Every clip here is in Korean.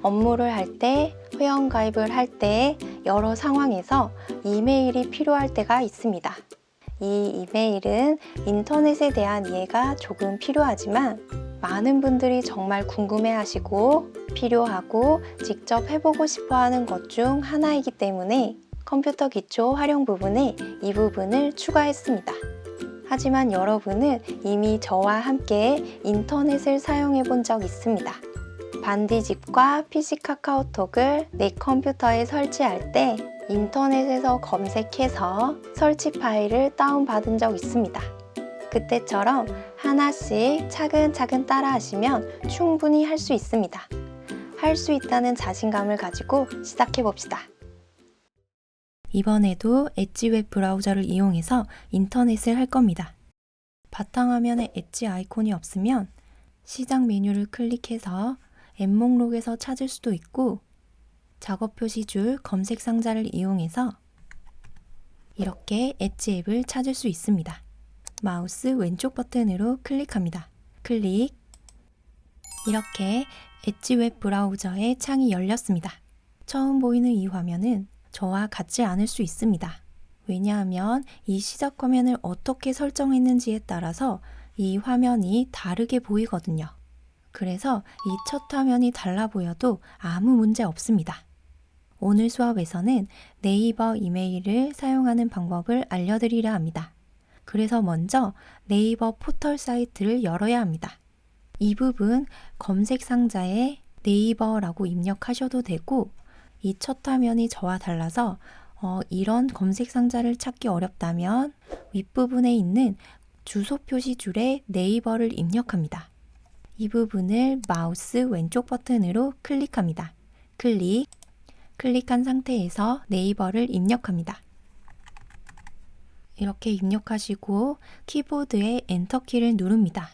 업무를 할 때, 회원가입을 할 때 여러 상황에서 이메일이 필요할 때가 있습니다. 이 이메일은 인터넷에 대한 이해가 조금 필요하지만 많은 분들이 정말 궁금해하시고 필요하고 직접 해보고 싶어하는 것 중 하나이기 때문에 컴퓨터 기초 활용 부분에 이 부분을 추가했습니다. 하지만 여러분은 이미 저와 함께 인터넷을 사용해 본 적 있습니다. 반디집과 PC 카카오톡을 내 컴퓨터에 설치할 때 인터넷에서 검색해서 설치 파일을 다운받은 적 있습니다. 그때처럼 하나씩 차근차근 따라 하시면 충분히 할 수 있습니다. 할 수 있다는 자신감을 가지고 시작해 봅시다. 이번에도 엣지 웹 브라우저를 이용해서 인터넷을 할 겁니다. 바탕화면에 엣지 아이콘이 없으면 시작 메뉴를 클릭해서 앱 목록에서 찾을 수도 있고 작업 표시줄 검색 상자를 이용해서 이렇게 엣지 앱을 찾을 수 있습니다. 마우스 왼쪽 버튼으로 클릭합니다. 클릭. 이렇게 엣지 웹 브라우저의 창이 열렸습니다. 처음 보이는 이 화면은 저와 같지 않을 수 있습니다. 왜냐하면 이 시작 화면을 어떻게 설정했는지에 따라서 이 화면이 다르게 보이거든요. 그래서 이 첫 화면이 달라 보여도 아무 문제 없습니다. 오늘 수업에서는 네이버 이메일을 사용하는 방법을 알려드리려 합니다. 그래서 먼저 네이버 포털 사이트를 열어야 합니다. 이 부분 검색 상자에 네이버라고 입력하셔도 되고 이 첫 화면이 저와 달라서 이런 검색 상자를 찾기 어렵다면 윗부분에 있는 주소 표시줄에 네이버를 입력합니다. 이 부분을 마우스 왼쪽 버튼으로 클릭합니다. 클릭. 클릭한 상태에서 네이버를 입력합니다. 이렇게 입력하시고 키보드에 엔터키를 누릅니다.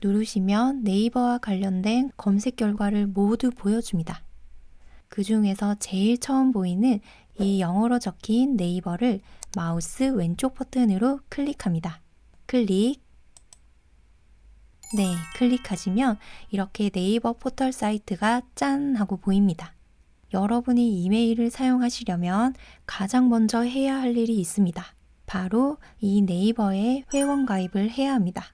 누르시면 네이버와 관련된 검색 결과를 모두 보여줍니다. 그 중에서 제일 처음 보이는 이 영어로 적힌 네이버를 마우스 왼쪽 버튼으로 클릭합니다. 클릭. 네, 클릭하시면 이렇게 네이버 포털 사이트가 짠 하고 보입니다. 여러분이 이메일을 사용하시려면 가장 먼저 해야 할 일이 있습니다. 바로 이 네이버에 회원 가입을 해야 합니다.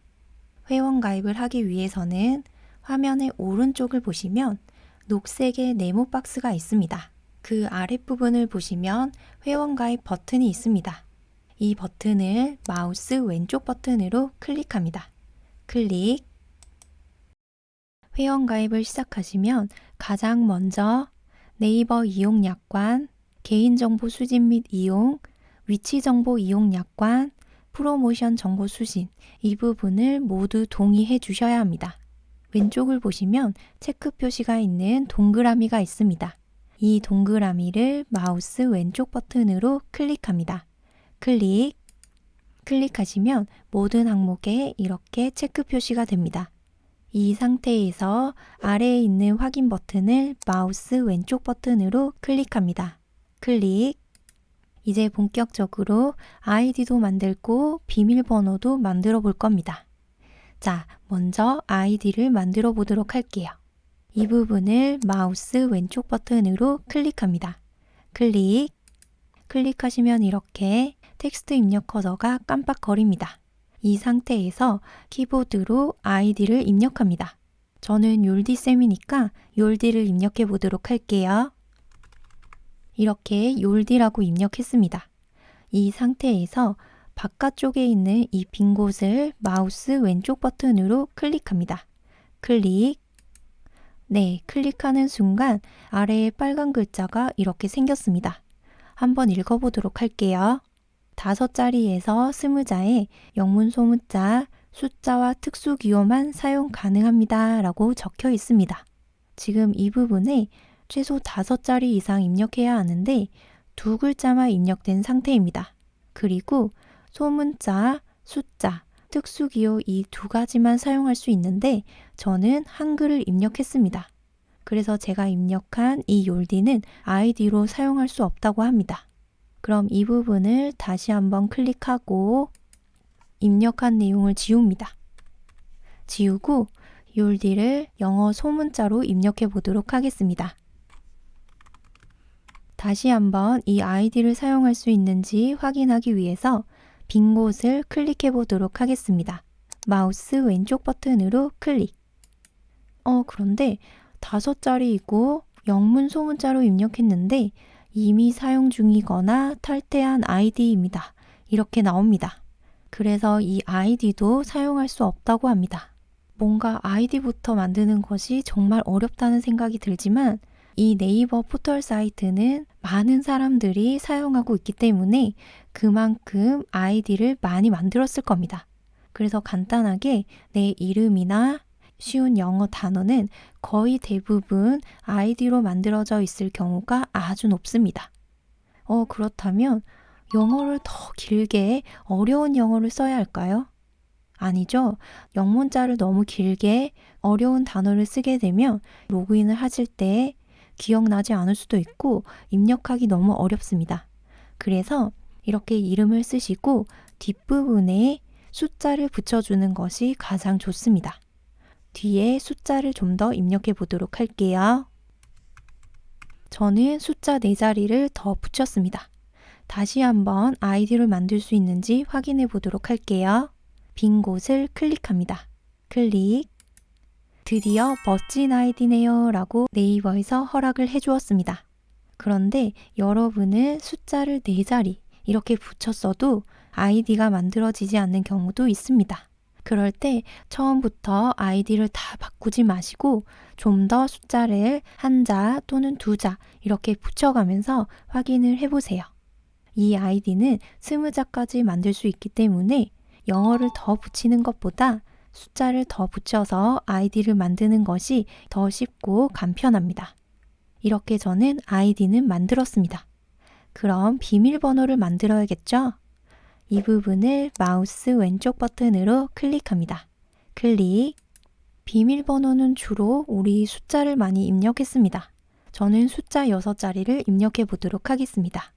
회원 가입을 하기 위해서는 화면의 오른쪽을 보시면 녹색의 네모 박스가 있습니다. 그 아랫부분을 보시면 회원 가입 버튼이 있습니다. 이 버튼을 마우스 왼쪽 버튼으로 클릭합니다. 클릭. 회원 가입을 시작하시면 가장 먼저 네이버 이용 약관, 개인정보 수집 및 이용, 위치정보 이용 약관, 프로모션 정보 수신 이 부분을 모두 동의해 주셔야 합니다. 왼쪽을 보시면 체크 표시가 있는 동그라미가 있습니다. 이 동그라미를 마우스 왼쪽 버튼으로 클릭합니다. 클릭. 클릭하시면 모든 항목에 이렇게 체크 표시가 됩니다. 이 상태에서 아래에 있는 확인 버튼을 마우스 왼쪽 버튼으로 클릭합니다. 클릭. 이제 본격적으로 아이디도 만들고 비밀번호도 만들어 볼 겁니다. 자, 먼저 아이디를 만들어 보도록 할게요. 이 부분을 마우스 왼쪽 버튼으로 클릭합니다. 클릭. 클릭하시면 이렇게 텍스트 입력 커서가 깜빡거립니다. 이 상태에서 키보드로 아이디를 입력합니다. 저는 욜디쌤이니까 욜디를 입력해 보도록 할게요. 이렇게 욜디라고 입력했습니다. 이 상태에서 바깥쪽에 있는 이 빈 곳을 마우스 왼쪽 버튼으로 클릭합니다. 클릭. 네, 클릭하는 순간 아래에 빨간 글자가 이렇게 생겼습니다. 한번 읽어보도록 할게요. 5자리에서 20자에 영문 소문자, 숫자와 특수 기호만 사용 가능합니다. 라고 적혀 있습니다. 지금 이 부분에 최소 5자리 이상 입력해야 하는데 2글자만 입력된 상태입니다. 그리고 소문자, 숫자, 특수기호 이 2가지만 사용할 수 있는데 저는 한글을 입력했습니다. 그래서 제가 입력한 이 욜디는 아이디로 사용할 수 없다고 합니다. 그럼 이 부분을 다시 한번 클릭하고 입력한 내용을 지웁니다. 지우고 you'll를 영어 소문자로 입력해 보도록 하겠습니다. 다시 한번 이 아이디를 사용할 수 있는지 확인하기 위해서 빈 곳을 클릭해 보도록 하겠습니다. 마우스 왼쪽 버튼으로 클릭. 그런데 5자리이고 영문 소문자로 입력했는데 이미 사용 중이거나 탈퇴한 아이디입니다. 이렇게 나옵니다. 그래서 이 아이디도 사용할 수 없다고 합니다. 뭔가 아이디부터 만드는 것이 정말 어렵다는 생각이 들지만 이 네이버 포털 사이트는 많은 사람들이 사용하고 있기 때문에 그만큼 아이디를 많이 만들었을 겁니다. 그래서 간단하게 내 이름이나 쉬운 영어 단어는 거의 대부분 아이디로 만들어져 있을 경우가 아주 높습니다. 그렇다면 영어를 더 길게 어려운 영어를 써야 할까요? 아니죠. 영문자를 너무 길게 어려운 단어를 쓰게 되면 로그인을 하실 때 기억나지 않을 수도 있고 입력하기 너무 어렵습니다. 그래서 이렇게 이름을 쓰시고 뒷부분에 숫자를 붙여주는 것이 가장 좋습니다. 뒤에 숫자를 좀 더 입력해 보도록 할게요. 저는 숫자 4자리를 더 붙였습니다. 다시 한번 아이디를 만들 수 있는지 확인해 보도록 할게요. 빈 곳을 클릭합니다. 클릭. 드디어 멋진 아이디네요 라고 네이버에서 허락을 해주었습니다. 그런데 여러분은 숫자를 4자리 이렇게 붙였어도 아이디가 만들어지지 않는 경우도 있습니다. 그럴 때 처음부터 아이디를 다 바꾸지 마시고 좀 더 숫자를 1자 또는 2자 이렇게 붙여가면서 확인을 해보세요. 이 아이디는 20자까지 만들 수 있기 때문에 영어를 더 붙이는 것보다 숫자를 더 붙여서 아이디를 만드는 것이 더 쉽고 간편합니다. 이렇게 저는 아이디는 만들었습니다. 그럼 비밀번호를 만들어야겠죠? 이 부분을 마우스 왼쪽 버튼으로 클릭합니다. 클릭. 비밀번호는 주로 우리 숫자를 많이 입력했습니다. 저는 숫자 6자리를 입력해 보도록 하겠습니다.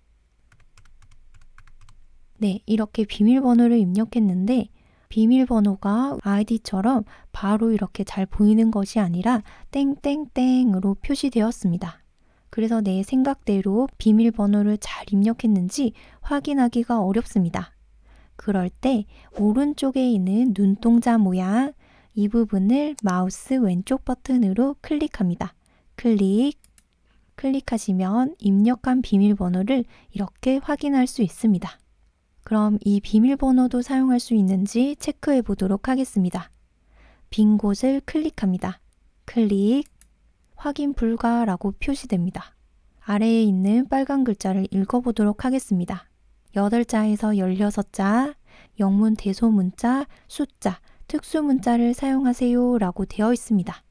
네, 이렇게 비밀번호를 입력했는데 비밀번호가 아이디처럼 바로 이렇게 잘 보이는 것이 아니라 땡땡땡으로 표시되었습니다. 그래서 내 생각대로 비밀번호를 잘 입력했는지 확인하기가 어렵습니다. 그럴 때 오른쪽에 있는 눈동자 모양 이 부분을 마우스 왼쪽 버튼으로 클릭합니다. 클릭. 클릭하시면 입력한 비밀번호를 이렇게 확인할 수 있습니다. 그럼 이 비밀번호도 사용할 수 있는지 체크해 보도록 하겠습니다. 빈 곳을 클릭합니다. 클릭. 확인 불가라고 표시됩니다. 아래에 있는 빨간 글자를 읽어보도록 하겠습니다. 8자에서 16자, 영문 대소문자, 숫자, 특수문자를 사용하세요 라고 되어 있습니다.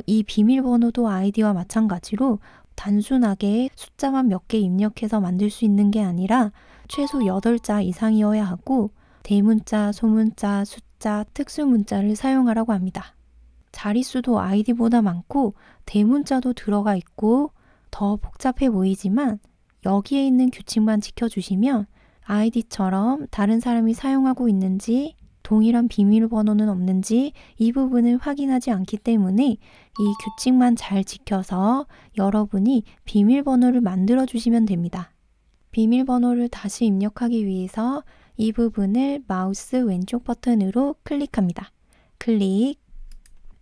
이 비밀번호도 아이디와 마찬가지로 단순하게 숫자만 몇 개 입력해서 만들 수 있는 게 아니라 최소 8자 이상이어야 하고 대문자, 소문자, 숫자, 특수문자를 사용하라고 합니다. 자릿수도 아이디보다 많고 대문자도 들어가 있고 더 복잡해 보이지만 여기에 있는 규칙만 지켜주시면 아이디처럼 다른 사람이 사용하고 있는지 동일한 비밀번호는 없는지 이 부분을 확인하지 않기 때문에 이 규칙만 잘 지켜서 여러분이 비밀번호를 만들어 주시면 됩니다. 비밀번호를 다시 입력하기 위해서 이 부분을 마우스 왼쪽 버튼으로 클릭합니다. 클릭.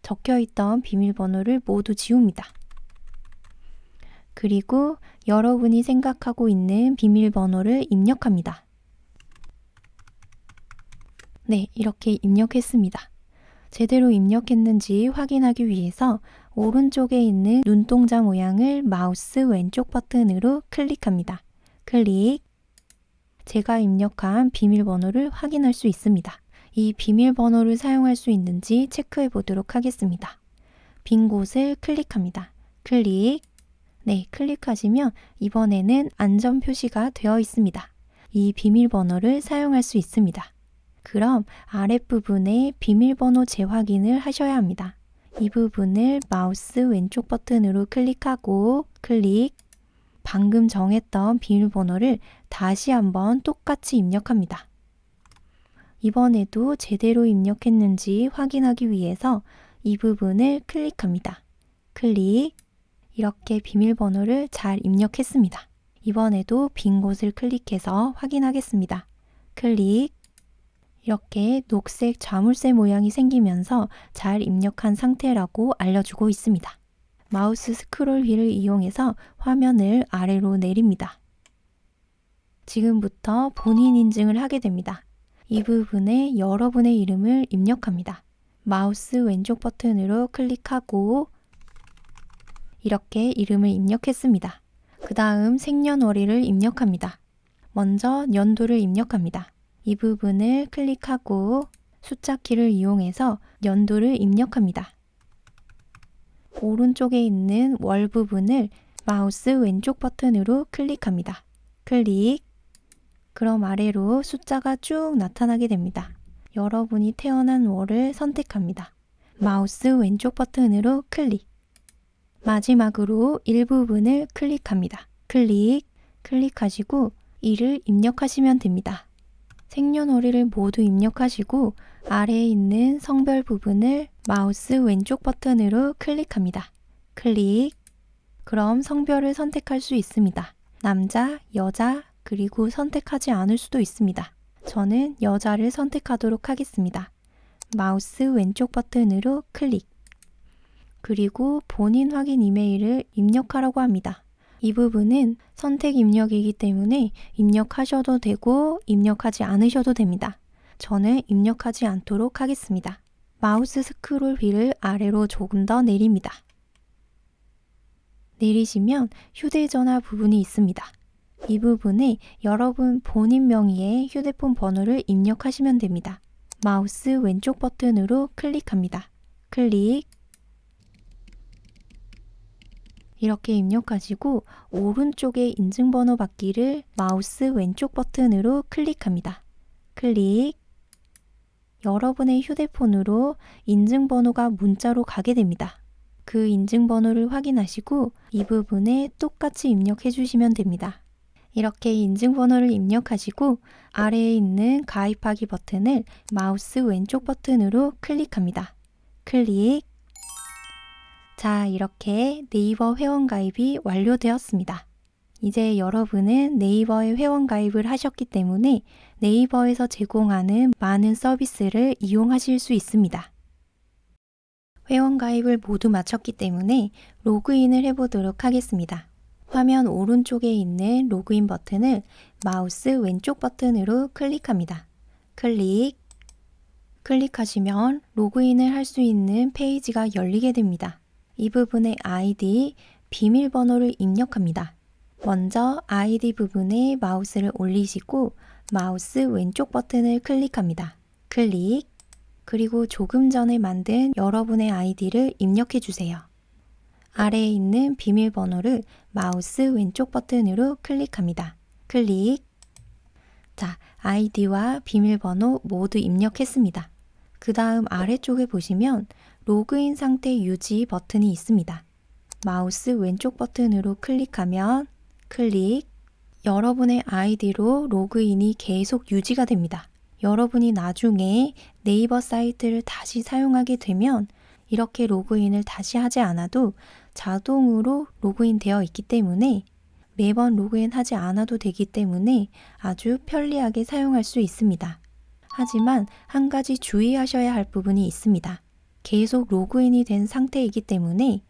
적혀있던 비밀번호를 모두 지웁니다. 그리고 여러분이 생각하고 있는 비밀번호를 입력합니다. 네, 이렇게 입력했습니다. 제대로 입력했는지 확인하기 위해서 오른쪽에 있는 눈동자 모양을 마우스 왼쪽 버튼으로 클릭합니다. 클릭. 제가 입력한 비밀번호를 확인할 수 있습니다. 이 비밀번호를 사용할 수 있는지 체크해 보도록 하겠습니다. 빈 곳을 클릭합니다. 클릭. 네, 클릭하시면 이번에는 안전 표시가 되어 있습니다. 이 비밀번호를 사용할 수 있습니다. 그럼 아랫부분에 비밀번호 재확인을 하셔야 합니다. 이 부분을 마우스 왼쪽 버튼으로 클릭하고 클릭. 방금 정했던 비밀번호를 다시 한번 똑같이 입력합니다. 이번에도 제대로 입력했는지 확인하기 위해서 이 부분을 클릭합니다. 클릭. 이렇게 비밀번호를 잘 입력했습니다. 이번에도 빈 곳을 클릭해서 확인하겠습니다. 클릭. 이렇게 녹색 자물쇠 모양이 생기면서 잘 입력한 상태라고 알려주고 있습니다. 마우스 스크롤 휠을 이용해서 화면을 아래로 내립니다. 지금부터 본인 인증을 하게 됩니다. 이 부분에 여러분의 이름을 입력합니다. 마우스 왼쪽 버튼으로 클릭하고 이렇게 이름을 입력했습니다. 그 다음 생년월일을 입력합니다. 먼저 연도를 입력합니다. 이 부분을 클릭하고 숫자 키를 이용해서 연도를 입력합니다. 오른쪽에 있는 월 부분을 마우스 왼쪽 버튼으로 클릭합니다. 클릭. 그럼 아래로 숫자가 쭉 나타나게 됩니다. 여러분이 태어난 월을 선택합니다. 마우스 왼쪽 버튼으로 클릭. 마지막으로 일부분을 클릭합니다. 클릭하시고 이를 입력하시면 됩니다. 생년월일을 모두 입력하시고 아래에 있는 성별 부분을 마우스 왼쪽 버튼으로 클릭합니다. 클릭. 그럼 성별을 선택할 수 있습니다. 남자, 여자, 그리고 선택하지 않을 수도 있습니다. 저는 여자를 선택하도록 하겠습니다. 마우스 왼쪽 버튼으로 클릭. 그리고 본인 확인 이메일을 입력하라고 합니다. 이 부분은 선택 입력이기 때문에 입력하셔도 되고 입력하지 않으셔도 됩니다. 저는 입력하지 않도록 하겠습니다. 마우스 스크롤 휠을 아래로 조금 더 내립니다. 내리시면 휴대전화 부분이 있습니다. 이 부분에 여러분 본인 명의의 휴대폰 번호를 입력하시면 됩니다. 마우스 왼쪽 버튼으로 클릭합니다. 클릭. 이렇게 입력하시고 오른쪽에 인증번호 받기를 마우스 왼쪽 버튼으로 클릭합니다. 클릭. 여러분의 휴대폰으로 인증번호가 문자로 가게 됩니다. 그 인증번호를 확인하시고 이 부분에 똑같이 입력해 주시면 됩니다. 이렇게 인증번호를 입력하시고 아래에 있는 가입하기 버튼을 마우스 왼쪽 버튼으로 클릭합니다. 클릭. 자, 이렇게 네이버 회원가입이 완료되었습니다. 이제 여러분은 네이버에 회원가입을 하셨기 때문에 네이버에서 제공하는 많은 서비스를 이용하실 수 있습니다. 회원가입을 모두 마쳤기 때문에 로그인을 해보도록 하겠습니다. 화면 오른쪽에 있는 로그인 버튼을 마우스 왼쪽 버튼으로 클릭합니다. 클릭하시면 로그인을 할 수 있는 페이지가 열리게 됩니다. 이 부분에 아이디, 비밀번호를 입력합니다. 먼저 아이디 부분에 마우스를 올리시고 마우스 왼쪽 버튼을 클릭합니다. 그리고 조금 전에 만든 여러분의 아이디를 입력해 주세요. 아래에 있는 비밀번호를 마우스 왼쪽 버튼으로 클릭합니다. 자, 아이디와 비밀번호 모두 입력했습니다. 그 다음 아래쪽에 보시면 로그인 상태 유지 버튼이 있습니다. 마우스 왼쪽 버튼으로 클릭하면 여러분의 아이디로 로그인이 계속 유지가 됩니다. 여러분이 나중에 네이버 사이트를 다시 사용하게 되면 이렇게 로그인을 다시 하지 않아도 자동으로 로그인 되어 있기 때문에 매번 로그인 하지 않아도 되기 때문에 아주 편리하게 사용할 수 있습니다. 하지만 한 가지 주의하셔야 할 부분이 있습니다. 계속 로그인이 된 상태이기 때문에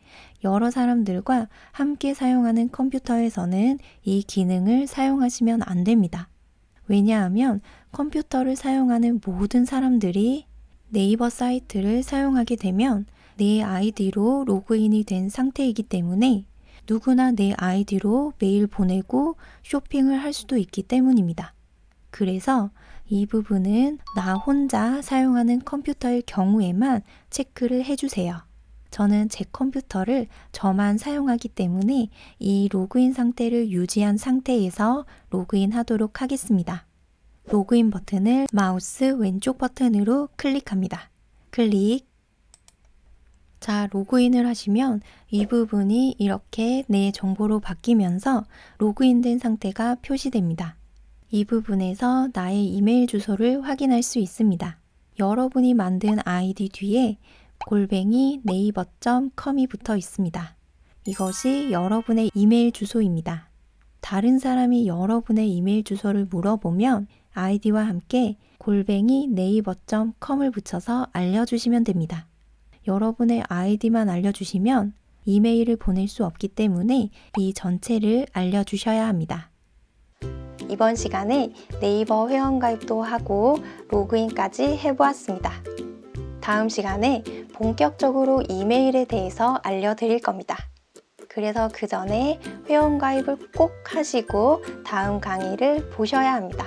여러 사람들과 함께 사용하는 컴퓨터에서는 이 기능을 사용하시면 안 됩니다. 왜냐하면 컴퓨터를 사용하는 모든 사람들이 네이버 사이트를 사용하게 되면 내 아이디로 로그인이 된 상태이기 때문에 누구나 내 아이디로 메일 보내고 쇼핑을 할 수도 있기 때문입니다. 그래서 이 부분은 나 혼자 사용하는 컴퓨터일 경우에만 체크를 해주세요. 저는 제 컴퓨터를 저만 사용하기 때문에 이 로그인 상태를 유지한 상태에서 로그인 하도록 하겠습니다. 로그인 버튼을 마우스 왼쪽 버튼으로 클릭합니다. 자, 로그인을 하시면 이 부분이 이렇게 내 정보로 바뀌면서 로그인된 상태가 표시됩니다. 이 부분에서 나의 이메일 주소를 확인할 수 있습니다. 여러분이 만든 아이디 뒤에 naver.com이 붙어 있습니다. 이것이 여러분의 이메일 주소입니다. 다른 사람이 여러분의 이메일 주소를 물어보면 아이디와 함께 naver.com을 붙여서 알려주시면 됩니다. 여러분의 아이디만 알려주시면 이메일을 보낼 수 없기 때문에 이 전체를 알려주셔야 합니다. 이번 시간에 네이버 회원가입도 하고 로그인까지 해보았습니다. 다음 시간에 본격적으로 이메일에 대해서 알려드릴 겁니다. 그래서 그 전에 회원가입을 꼭 하시고 다음 강의를 보셔야 합니다.